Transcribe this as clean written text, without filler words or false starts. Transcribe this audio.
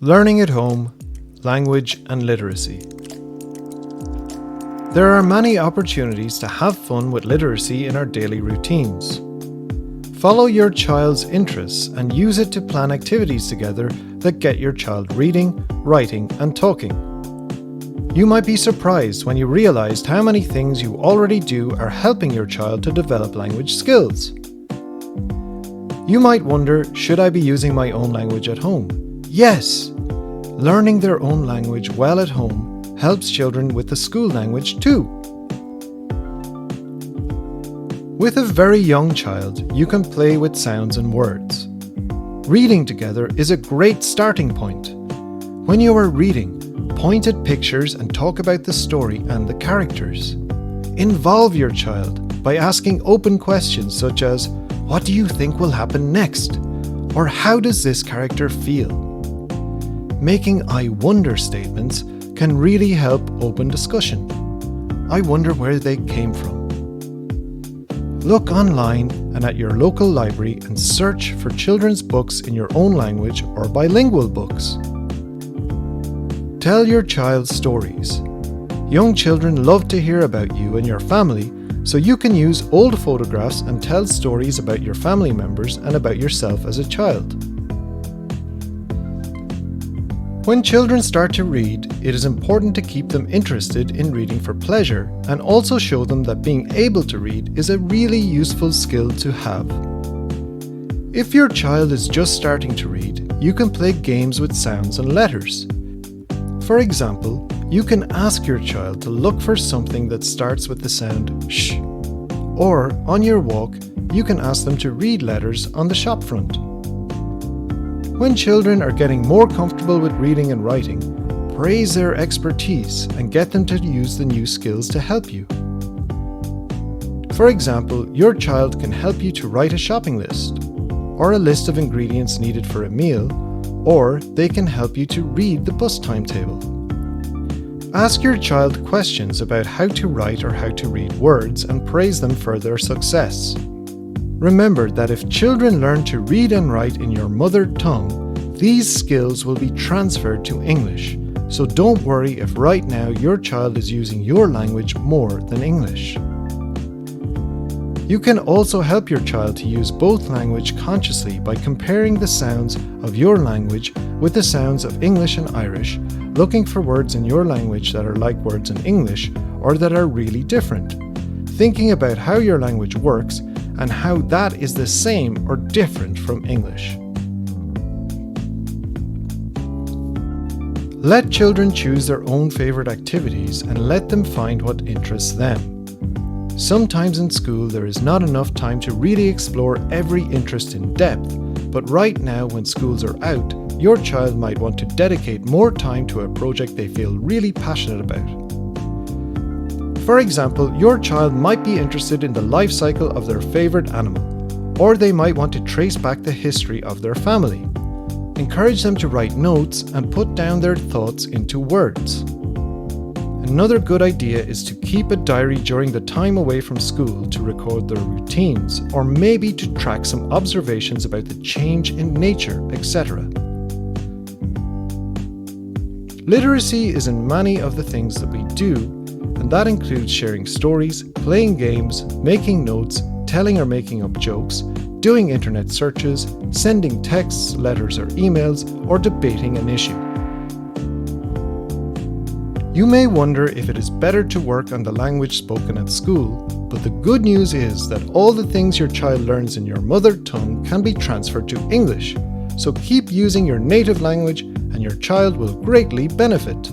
Learning at home, language and literacy. There are many opportunities to have fun with literacy in our daily routines. Follow your child's interests and use it to plan activities together that get your child reading, writing and talking. You might be surprised when you realized how many things you already do are helping your child to develop language skills. You might wonder, should I be using my own language at home? Yes! Learning their own language well at home helps children with the school language too. With a very young child, you can play with sounds and words. Reading together is a great starting point. When you are reading, point at pictures and talk about the story and the characters. Involve your child by asking open questions such as, "What do you think will happen next?" or "How does this character feel?" Making "I wonder" statements can really help open discussion. I wonder where they came from. Look online and at your local library and search for children's books in your own language or bilingual books. Tell your child stories. Young children love to hear about you and your family, so you can use old photographs and tell stories about your family members and about yourself as a child. When children start to read, it is important to keep them interested in reading for pleasure and also show them that being able to read is a really useful skill to have. If your child is just starting to read, you can play games with sounds and letters. For example, you can ask your child to look for something that starts with the sound sh. Or, on your walk, you can ask them to read letters on the shop front. When children are getting more comfortable with reading and writing, praise their expertise and get them to use the new skills to help you. For example, your child can help you to write a shopping list, or a list of ingredients needed for a meal, or they can help you to read the bus timetable. Ask your child questions about how to write or how to read words and praise them for their success. Remember that if children learn to read and write in your mother tongue, these skills will be transferred to English, so don't worry if right now your child is using your language more than English. You can also help your child to use both language consciously by comparing the sounds of your language with the sounds of English and Irish, looking for words in your language that are like words in English or that are really different, thinking about how your language works and how that is the same or different from English. Let children choose their own favorite activities and let them find what interests them. Sometimes in school there is not enough time to really explore every interest in depth, but right now when schools are out, your child might want to dedicate more time to a project they feel really passionate about. For example, your child might be interested in the life cycle of their favorite animal, or they might want to trace back the history of their family. Encourage them to write notes and put down their thoughts into words. Another good idea is to keep a diary during the time away from school to record their routines, or maybe to track some observations about the change in nature, etc. Literacy is in many of the things that we do, and that includes sharing stories, playing games, making notes, telling or making up jokes, doing internet searches, sending texts, letters or emails, or debating an issue. You may wonder if it is better to work on the language spoken at school, but the good news is that all the things your child learns in your mother tongue can be transferred to English, so keep using your native language and your child will greatly benefit.